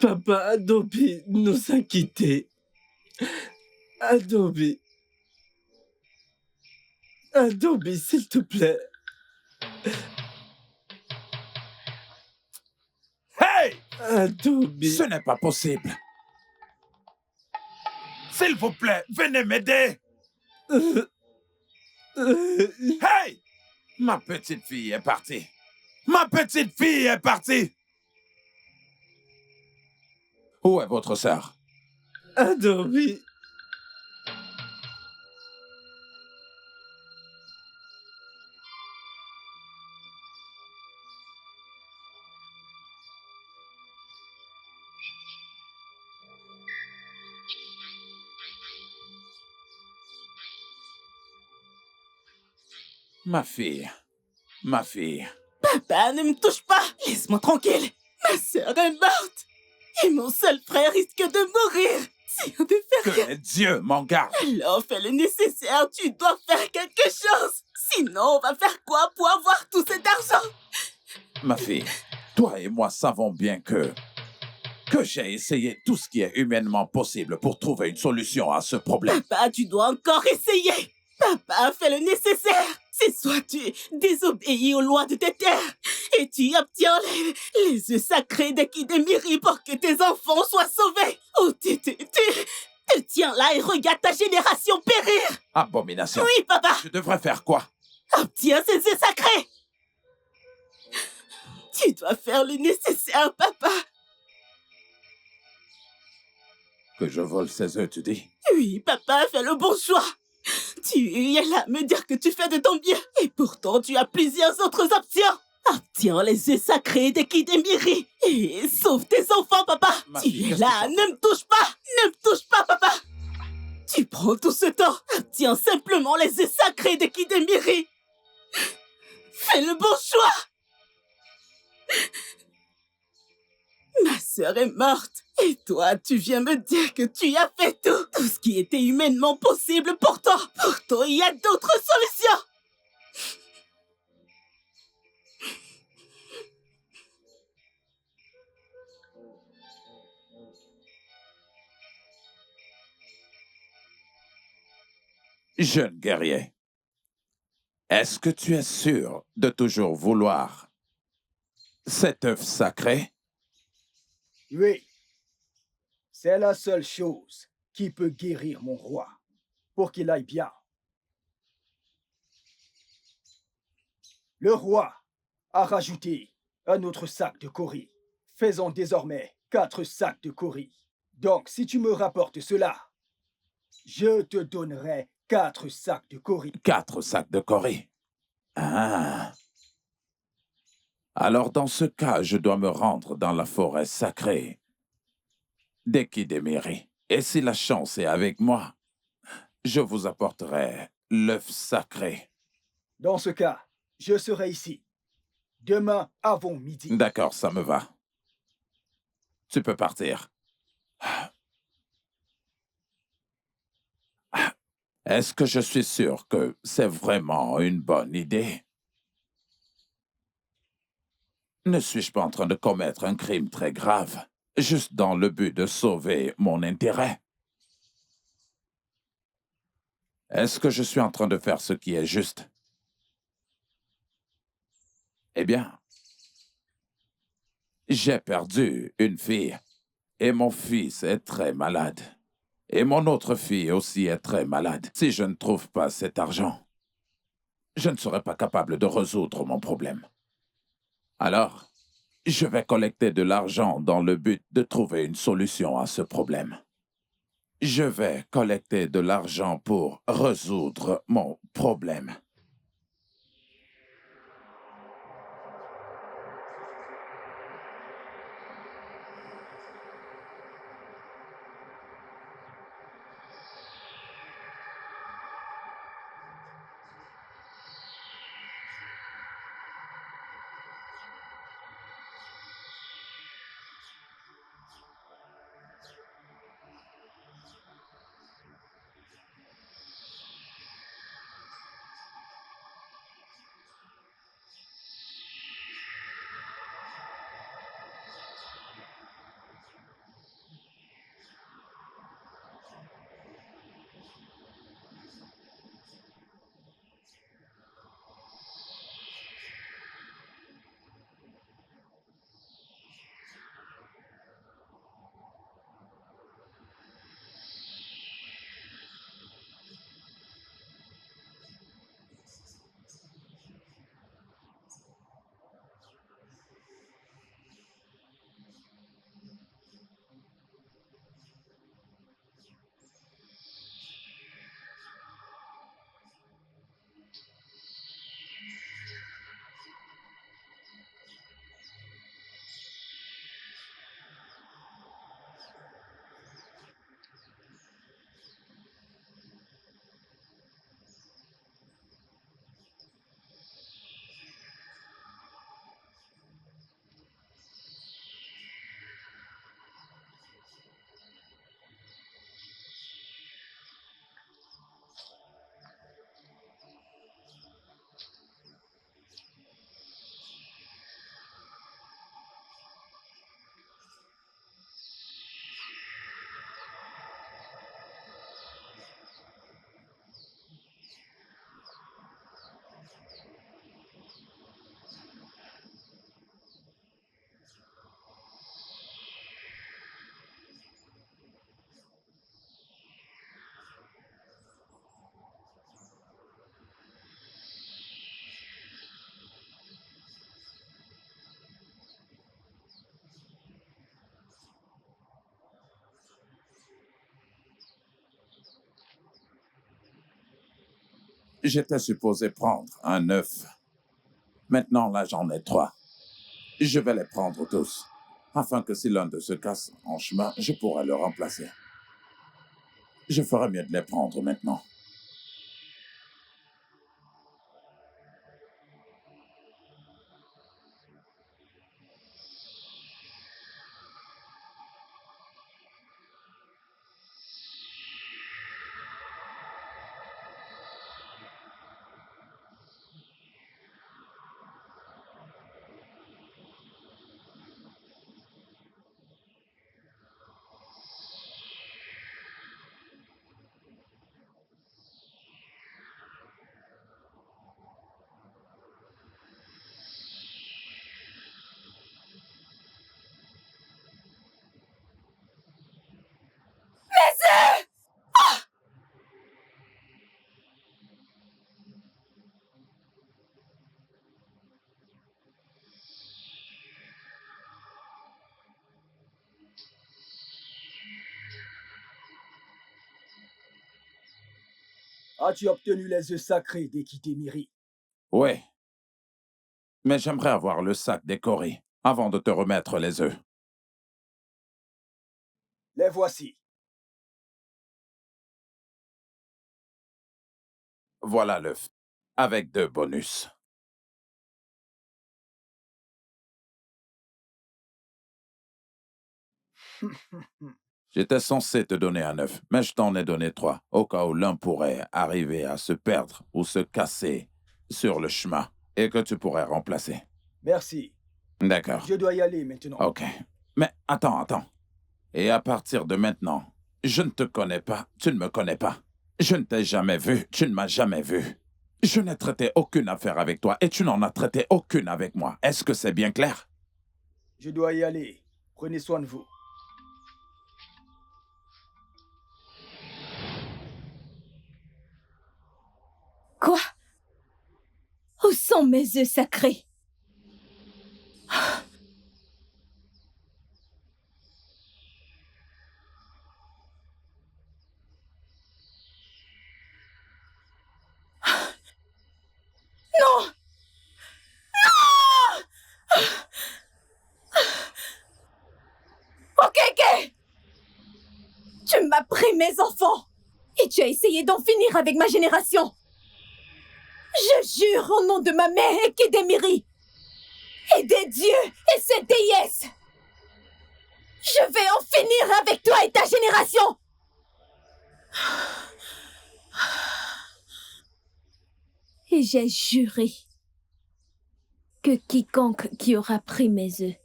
Papa, Adobe nous a quittés. Adobe. Adobe, s'il te plaît. Hey! Adobe. Ce n'est pas possible. S'il vous plaît, venez m'aider. Hey! Ma petite fille est partie. Ma petite fille est partie. Où est votre sœur? Adobe. Ma fille. Ma fille. Papa, ne me touche pas! Laisse-moi tranquille! Ma sœur est morte! Et mon seul frère risque de mourir! Si on ne fait rien, Que Dieu m'en garde. alors fais le nécessaire, tu dois faire quelque chose! Sinon, on va faire quoi pour avoir tout cet argent? Ma fille, toi et moi savons bien que j'ai essayé tout ce qui est humainement possible pour trouver une solution à ce problème. Papa, tu dois encore essayer! Papa, fais le nécessaire! C'est soit tu désobéis aux lois de tes terres et tu obtiens les œufs sacrés d'Ekidemiri pour que tes enfants soient sauvés, ou tu te tiens là et regarde ta génération périr! Abomination. Oui, papa! Je devrais faire quoi? Obtiens ces œufs sacrés! Tu dois faire le nécessaire, papa! Que je vole ces œufs, tu dis? Oui, papa, fais le bon choix! Tu es là à me dire que tu fais de ton bien, et pourtant tu as plusieurs autres options! Obtiens les œufs sacrés d'Ekidemiri et sauve tes enfants, papa! Ma Tu fille, es qu'est-ce là, que ne me touche pas! Ne me touche pas, papa! Tu prends tout ce temps, obtiens simplement les œufs sacrés d'Ekidemiri! Fais le bon choix! Ma sœur est morte. Et toi, tu viens me dire que tu as fait tout. Tout ce qui était humainement possible pour toi. Pourtant, il y a d'autres solutions. Jeune guerrier, est-ce que tu es sûr de toujours vouloir cet œuf sacré? Oui, c'est la seule chose qui peut guérir mon roi, pour qu'il aille bien. Le roi a rajouté un autre sac de Cori, faisant désormais 4 sacs de Cori. Donc, si tu me rapportes cela, je te donnerai 4 sacs de Cori. 4 sacs de Cori. Ah. Alors dans ce cas, je dois me rendre dans la forêt sacrée d'Ekidemiri. Et si la chance est avec moi, je vous apporterai l'œuf sacré. Dans ce cas, je serai ici. Demain avant midi. D'accord, ça me va. Tu peux partir. Est-ce que je suis sûr que c'est vraiment une bonne idée? Ne suis-je pas en train de commettre un crime très grave, juste dans le but de sauver mon intérêt? Est-ce que je suis en train de faire ce qui est juste? Eh bien, j'ai perdu une fille et mon fils est très malade. Et mon autre fille aussi est très malade. Si je ne trouve pas cet argent, je ne serai pas capable de résoudre mon problème. Alors, je vais collecter de l'argent dans le but de trouver une solution à ce problème. Je vais collecter de l'argent pour résoudre mon problème. J'étais supposé prendre un œuf. Maintenant, là, j'en ai 3. Je vais les prendre tous, afin que si l'un d'eux se casse en chemin, je pourrai le remplacer. Je ferai mieux de les prendre maintenant. As-tu obtenu les œufs sacrés d'Ekidemiri? Oui. Mais j'aimerais avoir le sac décoré avant de te remettre les œufs. Les voici. Voilà l'œuf, avec 2 bonus. J'étais censé te donner un œuf, mais je t'en ai donné 3, au cas où l'un pourrait arriver à se perdre ou se casser sur le chemin, et que tu pourrais remplacer. Merci. D'accord. Je dois y aller maintenant. Ok. Mais attends. Et à partir de maintenant, je ne te connais pas, tu ne me connais pas. Je ne t'ai jamais vu, tu ne m'as jamais vu. Je n'ai traité aucune affaire avec toi et tu n'en as traité aucune avec moi. Est-ce que c'est bien clair? Je dois y aller. Prenez soin de vous. Quoi? Où sont mes œufs sacrés? Non! Non! Okeke! Tu m'as pris mes enfants et tu as essayé d'en finir avec ma génération. Je jure au nom de ma mère Ekidemiri et des dieux et ses déesses. Je vais en finir avec toi et ta génération. Et j'ai juré que quiconque qui aura pris mes œufs,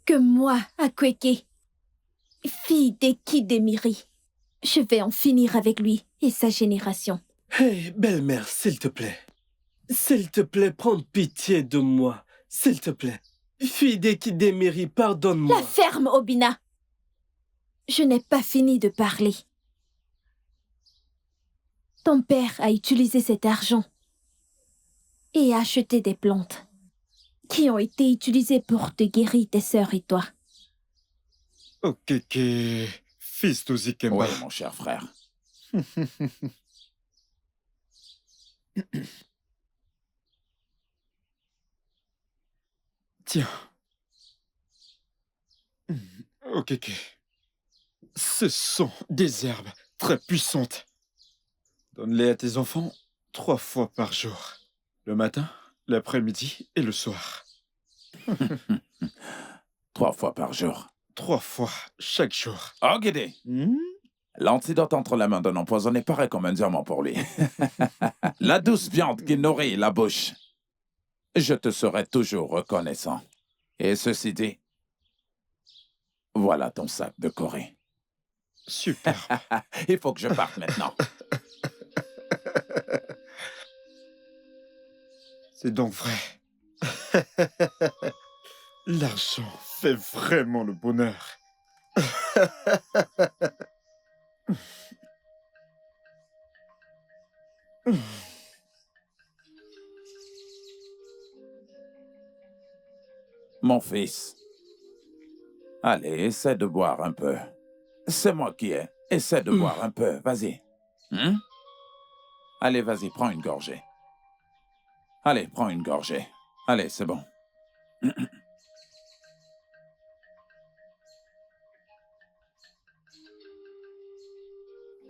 que moi, Akweke, fille d'Ekidemiri, je vais en finir avec lui et sa génération. Hé, belle-mère, s'il te plaît. S'il te plaît, prends pitié de moi. S'il te plaît. Fille d'Ekidemiri, pardonne-moi. La ferme, Obina. Je n'ai pas fini de parler. Ton père a utilisé cet argent et a acheté des plantes qui ont été utilisées pour te guérir tes sœurs et toi. Okeke, fils d'Ozikemba. Oui, mon cher frère. Tiens. Okeke. Ce sont des herbes très puissantes. Donne-les à tes enfants 3 fois par jour. Le matin, l'après-midi et le soir. 3 fois par jour. 3 fois chaque jour. Oh, Guédé, l'antidote entre les mains d'un empoisonné paraît comme un diamant pour lui. La douce viande qui nourrit la bouche. Je te serai toujours reconnaissant. Et ceci dit, voilà ton sac de Corée. Super. Il faut que je parte maintenant. C'est donc vrai. L'argent fait vraiment le bonheur. Mon fils, allez, essaie de boire un peu. C'est moi qui ai. Essaie de boire un peu, vas-y. Allez, vas-y, prends une gorgée. Allez, prends une gorgée. Allez, c'est bon.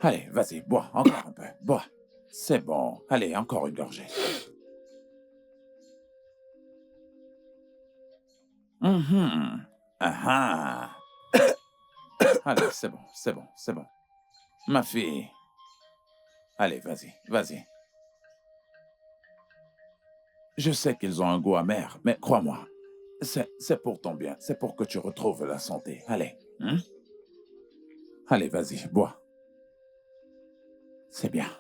Allez, vas-y, bois, encore un peu, bois. C'est bon. Allez, encore une gorgée. Allez, c'est bon. Ma fille. Allez, vas-y. Je sais qu'ils ont un goût amer, mais crois-moi, c'est pour ton bien, c'est pour que tu retrouves la santé. Allez. Allez, vas-y, bois. C'est bien.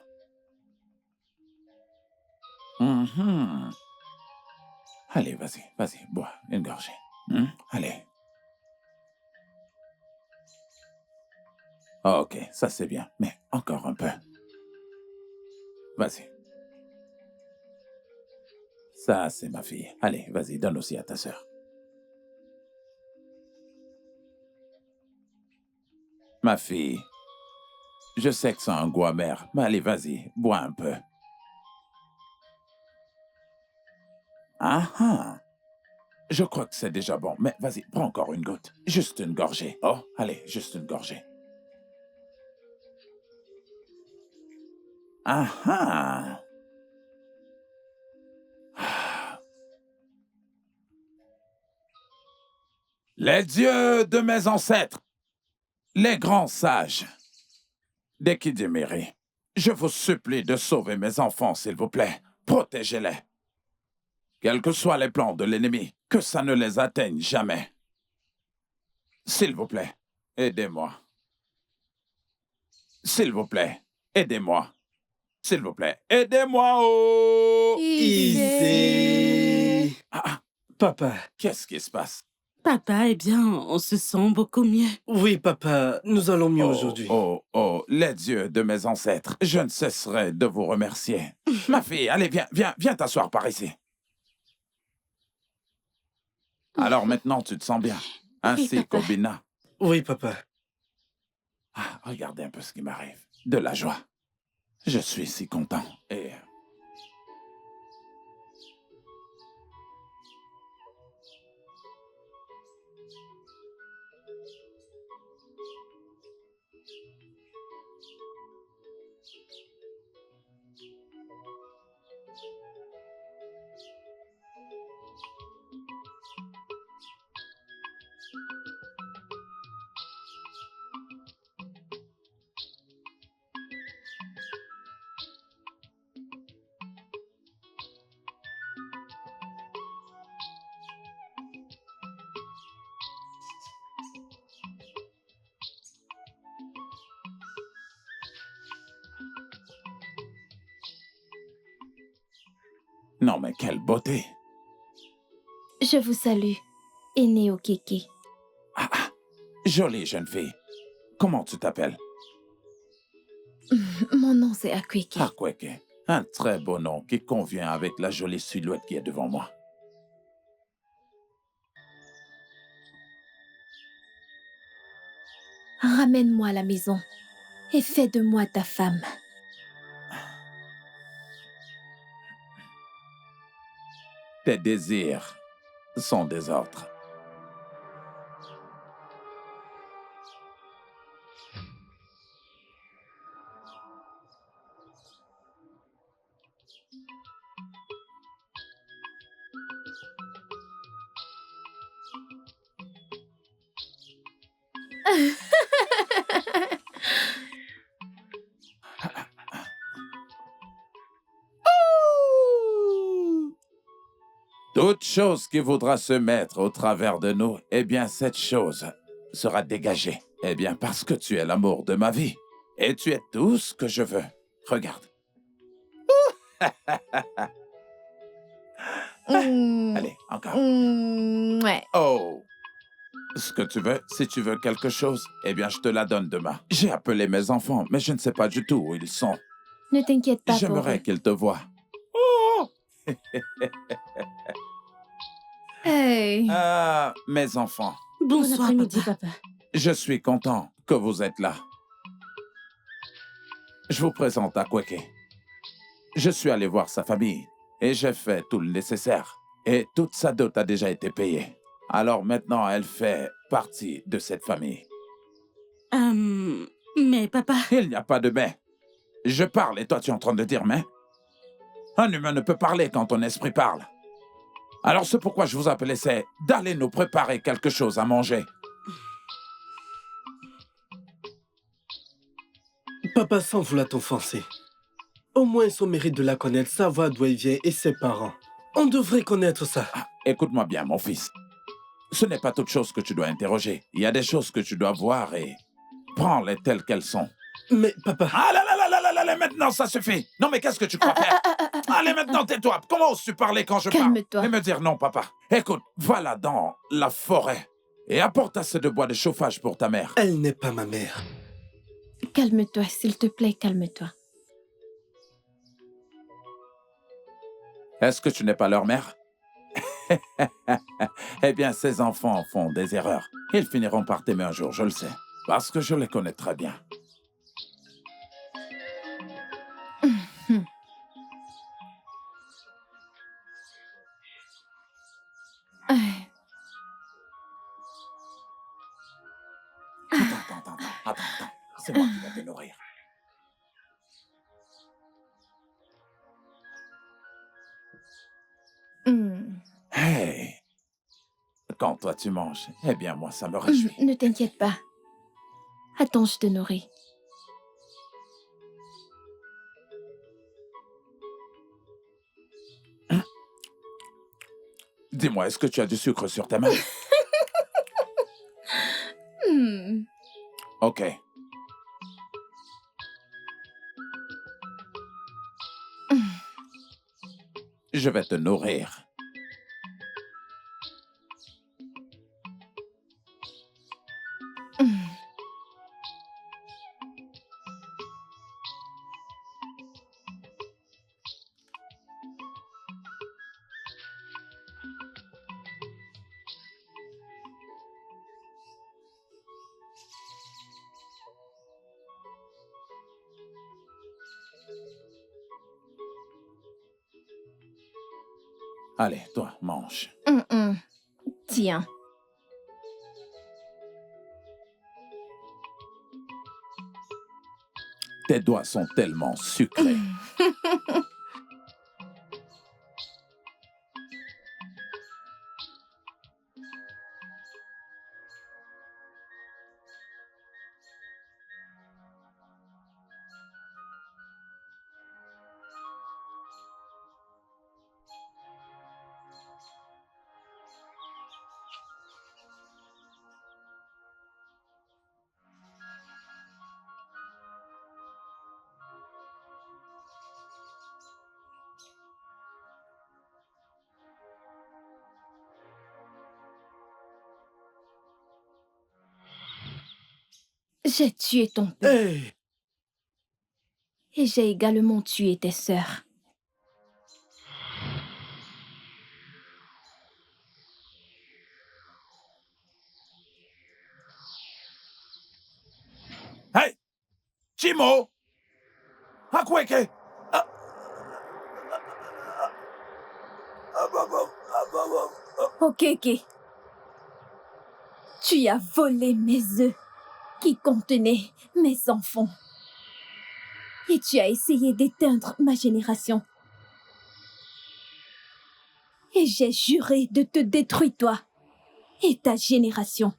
Allez, vas-y, bois une gorgée. Allez. Ok, ça c'est bien, mais encore un peu. Vas-y. Ça, c'est ma fille. Allez, vas-y, donne aussi à ta sœur. Ma fille, Je sais que c'est un goût amer, mais allez, vas-y, bois un peu. Ah ah! Je crois que c'est déjà bon, mais vas-y, prends encore une goutte. Juste une gorgée. Oh, allez, juste une gorgée. Ah ah! Les dieux de mes ancêtres, les grands sages, des Kidimiri, je vous supplie de sauver mes enfants, s'il vous plaît. Protégez-les. Quels que soient les plans de l'ennemi, que ça ne les atteigne jamais. S'il vous plaît, aidez-moi. S'il vous plaît, aidez-moi. S'il vous plaît, aidez-moi, oh! Easy. Ah, Papa. qu'est-ce qui se passe? Papa, eh bien, on se sent beaucoup mieux. Oui, papa, nous allons mieux aujourd'hui. Oh, les dieux de mes ancêtres, je ne cesserai de vous remercier. Ma fille, allez, viens t'asseoir par ici. Alors maintenant, tu te sens bien, ainsi papa. qu'Obina. Oui, papa. Ah, regardez un peu ce qui m'arrive. De la joie. Je suis si content. Et... Non, mais quelle beauté! Je vous salue, Aîné Okeke. Ah, jolie jeune fille. Comment tu t'appelles? Mon nom c'est Akweke. Akweke. Un très beau nom qui convient avec la jolie silhouette qui est devant moi. Ramène-moi à la maison et fais de moi ta femme. Tes désirs sont des ordres. Toute chose qui voudra se mettre au travers de nous, eh bien, cette chose sera dégagée. Eh bien, parce que tu es l'amour de ma vie. Et tu es tout ce que je veux. Regarde. Allez, encore. Ouais. Oh! Ce que tu veux, si tu veux quelque chose, eh bien, je te la donne demain. J'ai appelé mes enfants, mais je ne sais pas du tout où ils sont. Ne t'inquiète pas pour J'aimerais eux. qu'ils te voient. Hey. Ah, mes enfants, Bon Bonsoir, après-midi, papa. papa. je suis content que vous êtes là. Je vous présente Akweke. Je suis allé voir sa famille et j'ai fait tout le nécessaire. Et toute sa dot a déjà été payée. Alors maintenant, elle fait partie de cette famille. Mais papa... Il n'y a pas de mais. Je parle et toi tu es en train de dire mais? Un humain ne peut parler quand ton esprit parle. Alors ce pourquoi je vous appelais, c'est d'aller nous préparer quelque chose à manger. Papa, sans vouloir t'offenser. Au moins, on mérite de la connaître, savoir d'où elle vient et ses parents. On devrait connaître ça. Ah, écoute-moi bien, mon fils. Ce n'est pas toute chose que tu dois interroger. Il y a des choses que tu dois voir et prends-les telles qu'elles sont. Mais papa... Ah là là là là là là là, maintenant ça suffit. Non mais qu'est-ce que tu crois faire? Allez maintenant tais-toi. Comment oses-tu parler quand je parle? Calme-toi. Et me dire non papa. Écoute, va là dans la forêt et apporte assez de bois de chauffage pour ta mère. Elle n'est pas ma mère. Calme-toi, s'il te plaît, calme-toi. Est-ce que tu n'es pas leur mère? Eh bien, ces enfants font des erreurs. Ils finiront par t'aimer un jour, je le sais. Parce que je les connais très bien. c'est moi qui vais te nourrir. Hey! Quand toi tu manges, eh bien moi ça me réjouit. Ne t'inquiète pas. Attends, je te nourris. Dis-moi, est-ce que tu as du sucre sur tes mains? Ok. Je vais te nourrir. Allez, toi, mange. Tiens. Tes doigts sont tellement sucrés. J'ai tué ton père. Hey! Et j'ai également tué tes sœurs. Hey! Chimo! Akweke! Ok, ok. Tu as volé mes œufs qui contenaient mes enfants. Et tu as essayé d'éteindre ma génération. Et j'ai juré de te détruire toi et ta génération.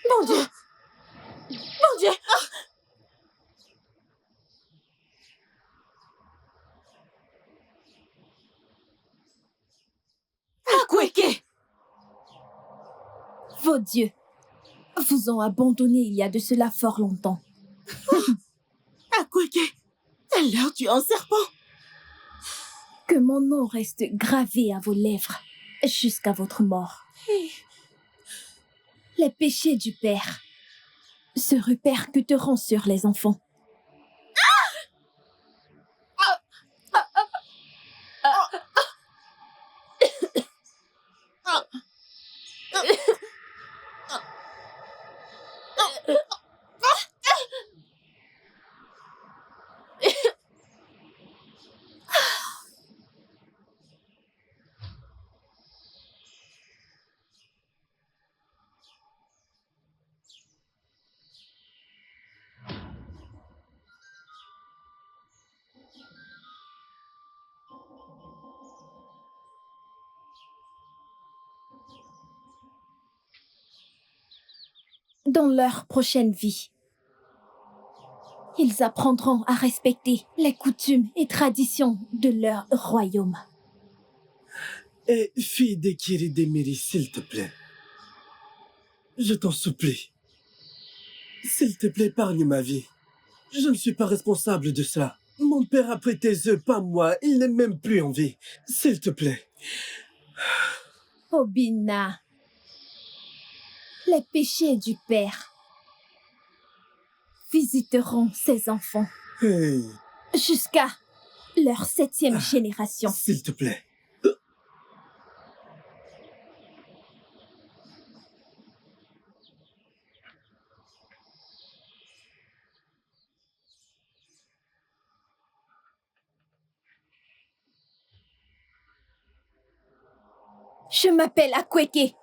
Mon Dieu! Mon Dieu! Akweke! Vos dieux vous ont abandonné il y a de cela fort longtemps. Akweke! Alors tu es un serpent! Que mon nom reste gravé à vos lèvres jusqu'à votre mort. Les péchés du Père se répercuteront sur les enfants. Dans leur prochaine vie, Ils apprendront à respecter les coutumes et traditions de leur royaume. Et fille d'Ekiri Demiri, s'il te plaît. Je t'en supplie. S'il te plaît, épargne ma vie. Je ne suis pas responsable de ça. Mon père a pris tes œufs, pas moi. Il n'est même plus en vie. S'il te plaît. Obina, les péchés du père visiteront ses enfants Hey, jusqu'à leur 7e génération. s'il te plaît. Je m'appelle Akweke,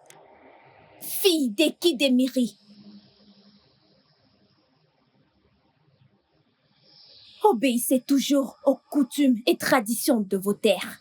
fille d'Ekidemiri. Obéissez toujours aux coutumes et traditions de vos terres.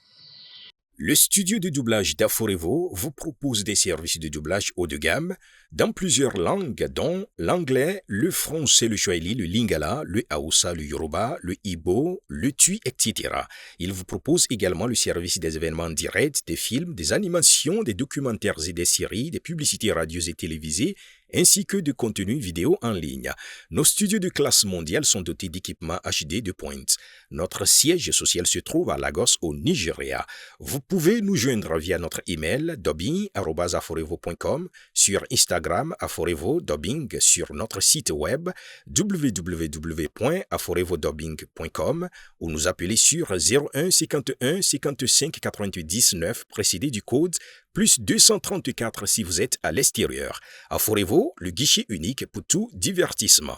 Le studio de doublage d'Aforevo vous propose des services de doublage haut de gamme dans plusieurs langues, dont l'anglais, le français, le swahili, le lingala, le haoussa, le yoruba, le ibo, le tui, etc. Il vous propose également le service des événements directs, des films, des animations, des documentaires et des séries, des publicités radios et télévisées, ainsi que de contenus vidéo en ligne. Nos studios de classe mondiale sont dotés d'équipements HD de pointe. Notre siège social se trouve à Lagos, au Nigeria. Vous pouvez nous joindre via notre email dubbing@aforevo.com, sur Instagram Aforevo Dubbing, sur notre site web www.aforevodubbing.com ou nous appeler sur 01 51 55 99 précédé du code plus 234 si vous êtes à l'extérieur. Aforevo, le guichet unique pour tout divertissement.